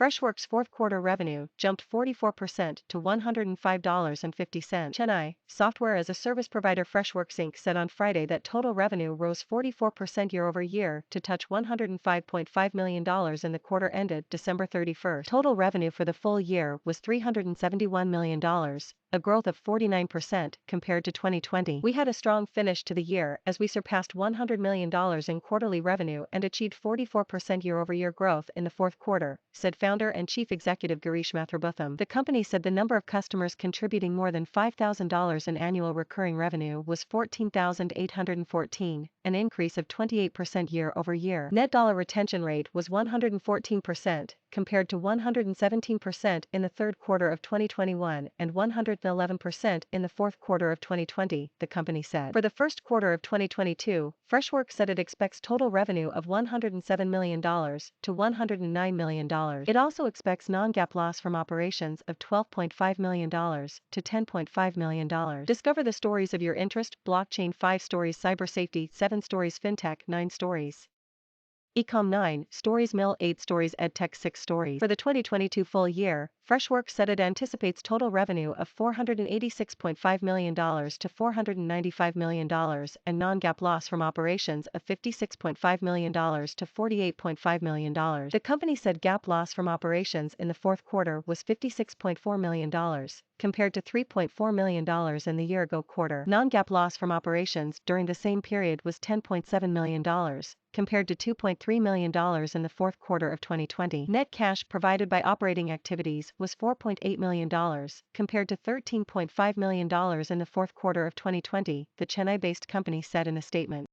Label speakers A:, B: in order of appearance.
A: Freshworks' fourth quarter revenue jumped 44% to $105.50. Chennai, software as a service provider Freshworks Inc. said on Friday that total revenue rose 44% year over year to touch $105.5 million in the quarter ended December 31. Total revenue for the full year was $371 million, a growth of 49% compared to 2020. We had a strong finish to the year as we surpassed $100 million in quarterly revenue and achieved 44% year-over-year growth in the fourth quarter, said founder and chief executive Girish Mathrubootham. The company said the number of customers contributing more than $5,000 in annual recurring revenue was 14,814, an increase of 28% year-over-year. Net dollar retention rate was 114%, compared to 117% in the third quarter of 2021 and 111% in the fourth quarter of 2020, the company said. For the first quarter of 2022, Freshworks said it expects total revenue of $107 million to $109 million. It also expects non-GAAP loss from operations of $12.5 million to $10.5 million. Discover the stories of your interest: blockchain 5 stories, cyber safety 7 stories, fintech 9 stories, E-comm 9 stories, Mill 8 stories, Edtech 6 stories. For the 2022 full year, Freshworks said it anticipates total revenue of $486.5 million to $495 million and non-GAAP loss from operations of $56.5 million to $48.5 million. The company said GAAP loss from operations in the fourth quarter was $56.4 million, compared to $3.4 million in the year-ago quarter. Non-GAAP loss from operations during the same period was $10.7 million, compared to $2.3 million in the fourth quarter of 2020. Net cash provided by operating activities was $4.8 million, compared to $13.5 million in the fourth quarter of 2020, the Chennai-based company said in a statement.